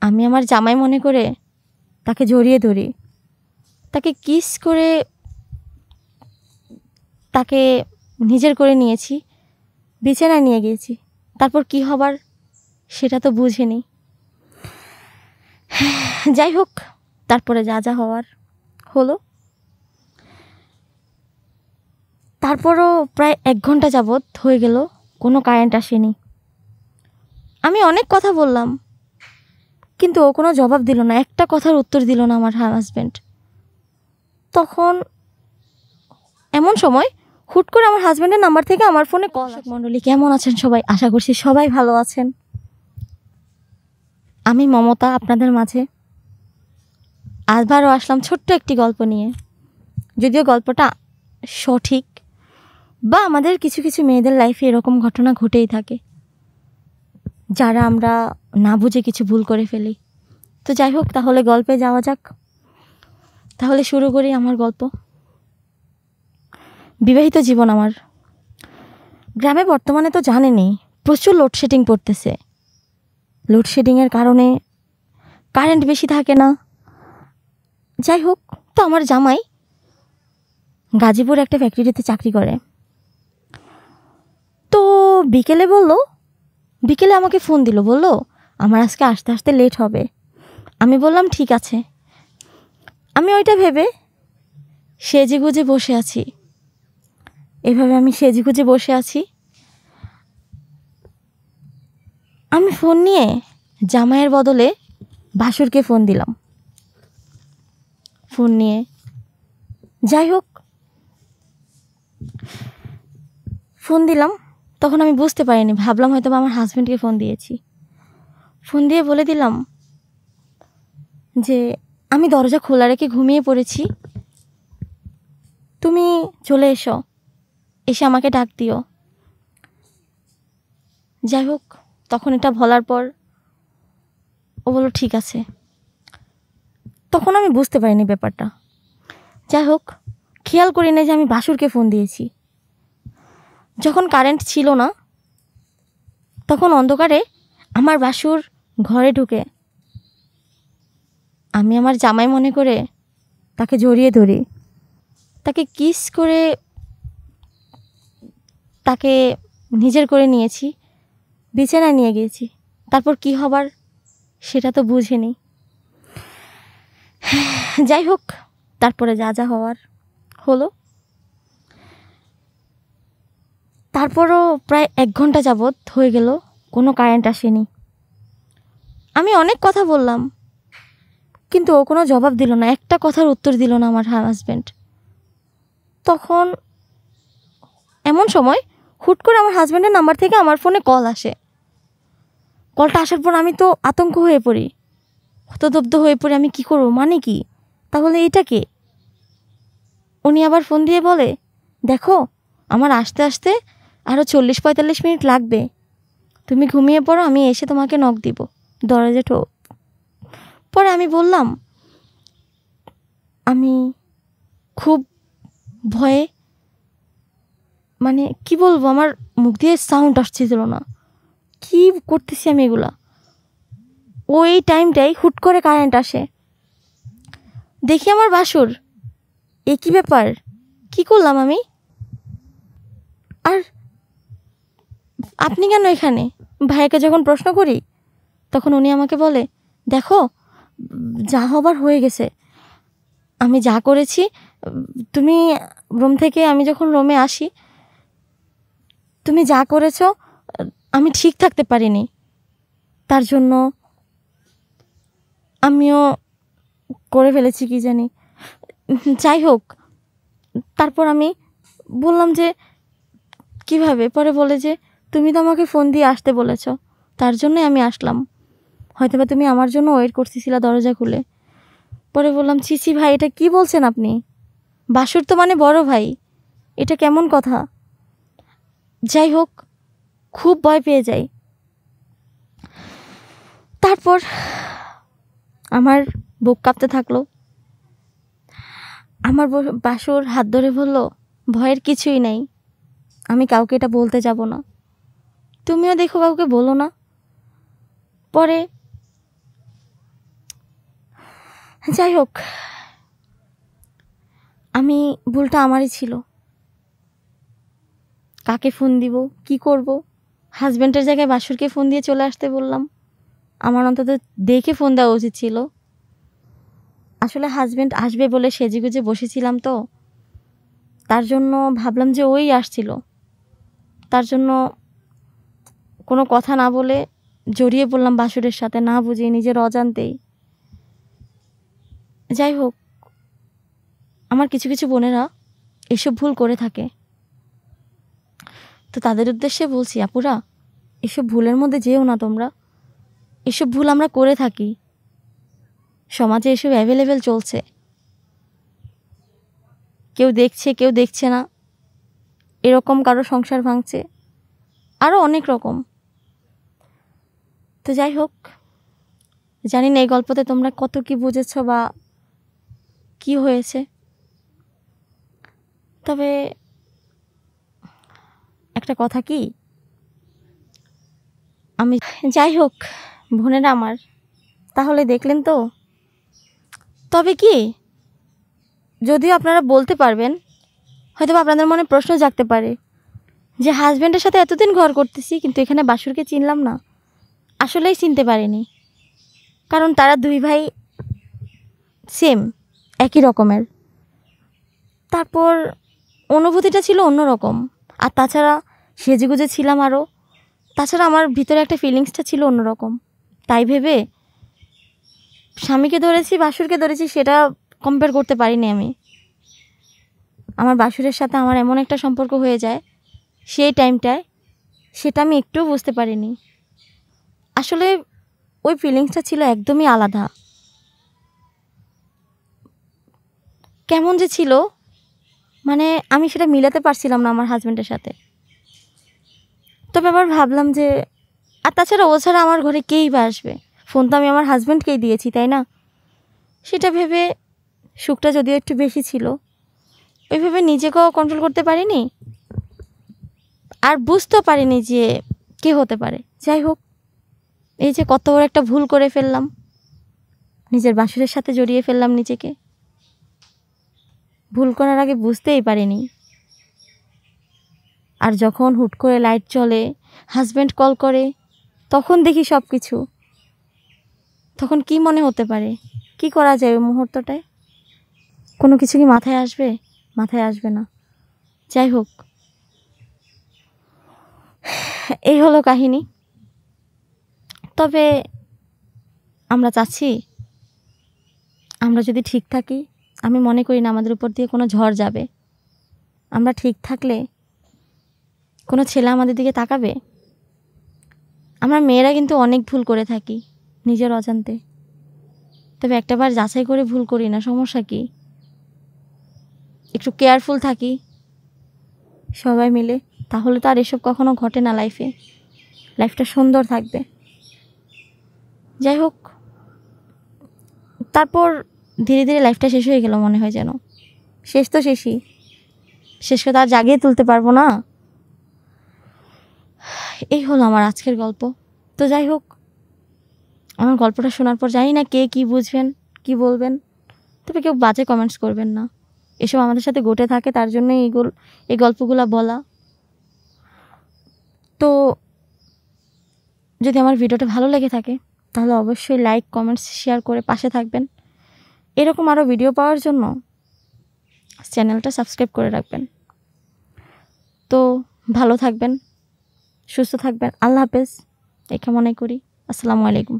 আমি আমার জামাই মনে করে তাকে জড়িয়ে ধরি, তাকে কিস করে তাকে নিজের করে নিয়েছি, বিছানায় নিয়ে গিয়েছি। তারপর কি হবার সেটা তো বুঝিনি। যাই হোক, তারপরে যা যা হওয়ার হলো। তারপরও প্রায় 1 ঘন্টা যাবৎ হয়ে গেল, কোনো কারেন্ট আসেনি। আমি অনেক কথা বললাম, কিন্তু ও কোনো জবাব দিল না, একটা কথার উত্তর দিল না আমার হাজব্যান্ড। তখন এমন সময় হুট করে আমার হাজব্যান্ডের নাম্বার থেকে আমার ফোনে কল। মণ্ডলী, কেমন আছেন সবাই? আশা করছি সবাই ভালো আছেন। আমি মমতা আপনাদের মাঝে আবারও আসলাম ছোট্ট একটি গল্প নিয়ে। যদিও গল্পটা সঠিক, বা আমাদের কিছু কিছু মেয়েদের লাইফে এরকম ঘটনা ঘটেই থাকে, যারা আমরা না বুঝে কিছু ভুল করে ফেলি। তো যাই হোক, তাহলে গল্পে যাওয়া যাক। তাহলে শুরু করি আমার গল্প। বিবাহিত জীবন আমার। গ্রামে বর্তমানে তো জানেনই, প্রচুর লোডশেডিং পড়তেছে। লোডশেডিংয়ের কারণে কারেন্ট বেশি থাকে না। যাই হোক, তো আমার জামাই গাজীপুর একটা ফ্যাক্টরিতে চাকরি করে। তো বিকেলে আমাকে ফোন দিল, বলল আমার আজকে আসতে আসতে লেট হবে। আমি বললাম ঠিক আছে। আমি ওইটা ভেবে সেজেগুজে বসে আছি। আমি সেজেগুজে বসে আছি। আমি ফোন নিয়ে জামাইয়ের বদলে ভাসুরকে ফোন দিলাম। যাই হোক, ফোন দিলাম। তখন আমি বুঝতে পারিনি, ভাবলাম হয়তো আমার হাজব্যান্ডকে ফোন দিয়েছি। ফোন দিয়ে বলে দিলাম যে আমি দরজা খোলা রেখে ঘুমিয়ে পড়েছি, তুমি চলে এসে আমাকে ডাক দিও। যাই হোক, তখন এটা বলার পর ও বলল ঠিক আছে। তখন আমি বুঝতে পারিনি ব্যাপারটা। যাই হোক, খেয়াল করি না যে আমি বাসুরকে ফোন দিয়েছি। যখন কারেন্ট ছিল না, তখন অন্ধকারে আমার বাসুর ঘরে ঢুকে আমি আমার জামাই মনে করে তাকে জড়িয়ে ধরি, তাকে কিস করে তাকে নিজের করে নিয়েছি, বিছানায় নিয়ে গিয়েছি। তারপর কি হবার সেটা তো বুঝিনি। যাই হোক, তারপরে যা যা হওয়ার হলো। তারপরও প্রায় 1 ঘন্টা যাবৎ হয়ে গেল, কোনো কারেন্ট আসেনি। আমি অনেক কথা বললাম, কিন্তু ও কোনো জবাব দিল না, একটা কথার উত্তর দিল না আমার হাজব্যান্ড। তখন এমন সময় হুট করে আমার হাজব্যান্ডের নাম্বার থেকে আমার ফোনে কল আসে। কলটা আসার পর আমি তো আতঙ্ক হয়ে পড়ি, হতদব্ধ হয়ে পড়ি। আমি কি করবো, মানে কি, তাহলে এটা কে? উনি আবার ফোন দিয়ে বলে, দেখো আমার আসতে আসতে আরও 40-45 মিনিট লাগবে, তুমি ঘুমিয়ে পড়ো, আমি এসে তোমাকে নক দিব, দরজা ঠোক। পরে আমি বললাম, আমি খুব ভয়ে, মানে কি বলবো, আমার মুখ দিয়ে সাউন্ড আসছিল না, কি করতেছি আমি এগুলা। ওই টাইমটাই হুট করে কারেন্ট আসে। দেখি আমার বাসুর, এ কি ব্যাপার, কি করলাম আমি? আর আপনি কেন এখানে? ভাইকে যখন প্রশ্ন করি, তখন উনি আমাকে বলে, দেখো যা হবার হয়ে গেছে, আমি যা করেছি, তুমি রুম থেকে, আমি যখন রুমে আসি, তুমি যা করেছো আমি ঠিক থাকতে পারিনি, তার জন্য আমিও করে ফেলেছি কি জানি। যাই হোক, তারপর আমি বললাম যে কিভাবে? পরে বলে যে তুমি তো আমাকে ফোন দিয়ে আসতে বলেছ, তার জন্যই আমি আসলাম, হয়তো বা তুমি আমার জন্য ওয়েট করতেছিলা দরজা খুলে। পরে বললাম, ছি ভাই, এটা কি বলছেন আপনি? বাসুর তো মানে বড় ভাই, এটা কেমন কথা? যাই হোক, খুব ভয় পেয়ে যাই। তারপর আমার বুক কাঁপতে থাকলো। আমার বাসুর হাত ধরে বলল, ভয়ের কিছুই নাই, আমি কাউকে এটা বলতে যাব না, তুমিও দেখো কাউকে বলো না। পরে 1 ঘন্টা পর আমি জানতে পারি যে আমার বাসুর, 1 ঘন্টা পর আমি জানতে পারি যে আমার বাসুর 1 ঘন্টা পর আমার ফোনে কল আসে। কলটা আসার পর আমি বললাম, যাই হোক, আমি ভুলটা আমারই ছিল। কাকে ফোন দিব, কি করব? হাজব্যান্ডের জায়গায় বাসুরকে ফোন দিয়ে চলে আসতে বললাম। আমার অন্তত দেখে ফোন দেওয়া উচিত ছিল। আসলে হাজব্যান্ড আসবে বলে সেজেগুজে বসেছিলাম, তো তার জন্য ভাবলাম যে ওই আসছিল। তার জন্য কোনো কথা না বলে জড়িয়ে পড়লাম বাসুরের সাথে, না বুঝিয়ে, নিজের অজান্তেই। যাই হোক, আমার কিছু কিছু বোনেরা এসব ভুল করে থাকে, তো তাদের উদ্দেশ্যে বলছি, আপুরা, এসব ভুলের মধ্যে যেও না তোমরা। এসব ভুল আমরা করে থাকি, সমাজে এসব অ্যাভেলেবেল চলছে। কেউ দেখছে, কেউ দেখছে না, এরকম কারো সংসার ভাঙছে, আরও অনেক রকম। তো যাই হোক, জানি না এই গল্পতে তোমরা কত কি বুঝেছ বা কি হয়েছে, তবে একটা কথা কি, আমি, যাই হোক বোনেরা আমার, তাহলে দেখলেন তো। তবে কি, যদিও আপনারা বলতে পারবেন, হয়তো আপনাদের মনে প্রশ্ন জাগতে পারে যে হাজব্যান্ডের সাথে এতদিন ঘর করতেছি, কিন্তু এখানে বাসুরকে চিনলাম না। আসলেই চিনতে পারিনি, কারণ তারা দুই ভাই সেম, একই রকমের। তারপর অনুভূতিটা ছিল অন্যরকম। আর তাছাড়া সেজেগুজে ছিলাম আরও, তাছাড়া আমার ভিতরে একটা ফিলিংসটা ছিল অন্যরকম। তাই ভেবে স্বামীকে ধরেছি, বাসুরকে ধরেছি, সেটা কম্পেয়ার করতে পারিনি আমি। আমার বাসুরের সাথে আমার এমন একটা সম্পর্ক হয়ে যায় সেই টাইমটায়, সেটা আমি একটুও বুঝতে পারিনি। আসলে ওই ফিলিংসটা ছিল একদমই আলাদা। কেমন যে ছিল, মানে আমি সেটা মিলাতে পারছিলাম না আমার হাজব্যান্ডের সাথে। তবে আবার ভাবলাম যে, আর তাছাড়া ও ছাড়া আমার ঘরে কেই বা আসবে, ফোন তো আমি আমার হাজব্যান্ডকেই দিয়েছি, তাই না? সেটা ভেবে সুখটা যদিও একটু বেশি ছিল, ওইভাবে নিজেকেও কন্ট্রোল করতে পারিনি, আর বুঝতেও পারিনি যে কে হতে পারে। যাই হোক, এই যে কত বড় একটা ভুল করে ফেললাম, নিজের বাসুরের সাথে জড়িয়ে ফেললাম নিজেকে। ভুল করার আগে বুঝতেই পারিনি। আর যখন হুট করে লাইট চলে, হাজব্যান্ড কল করে, তখন দেখি সব কিছু, তখন কি মনে হতে পারে, কি করা যায় ওই মুহূর্তটায়? কোনো কিছু কি মাথায় আসবে? মাথায় আসবে না। যাই হোক, এই হলো কাহিনী। তবে আমরা চাচ্ছি, আমরা যদি ঠিক থাকি, আমি মনে করি না আমাদের উপর দিয়ে কোনো ঝড় যাবে। আমরা ঠিক থাকলে কোনো ছেলে আমাদের দিকে তাকাবে? আমরা মেয়েরা কিন্তু অনেক ভুল করে থাকি নিজের অজান্তে, তবে একটাবার যাচাই করে ভুল করি না, সমস্যা কি? একটু কেয়ারফুল থাকি সবাই মিলে, তাহলে তো আর এসব কখনো ঘটে না লাইফে। লাইফটা সুন্দর থাকবে। যাই হোক, তারপর ধীরে ধীরে লাইফটা শেষ হয়ে গেল মনে হয় যেন। শেষ তো শেষই, শেষকে তো আর জাগিয়ে তুলতে পারবো না। এই হলো আমার আজকের গল্প। তো যাই হোক, আমার গল্পটা শোনার পর জানি না কে কী বুঝবেন, কি বলবেন, তবে কেউ বাজে কমেন্টস করবেন না। এসব আমাদের সাথে ঘটে থাকে, তার জন্যই এই গল্পগুলো বলা। তো যদি আমার ভিডিওটা ভালো লেগে থাকে, তাহলে অবশ্যই লাইক, কমেন্টস, শেয়ার করে পাশে থাকবেন। এরকম আরও ভিডিও পাওয়ার জন্য চ্যানেলটা সাবস্ক্রাইব করে রাখবেন। তো ভালো থাকবেন, সুস্থ থাকবেন। আল্লাহ হাফেজ, এই কামনাই করি। আসসালামু আলাইকুম।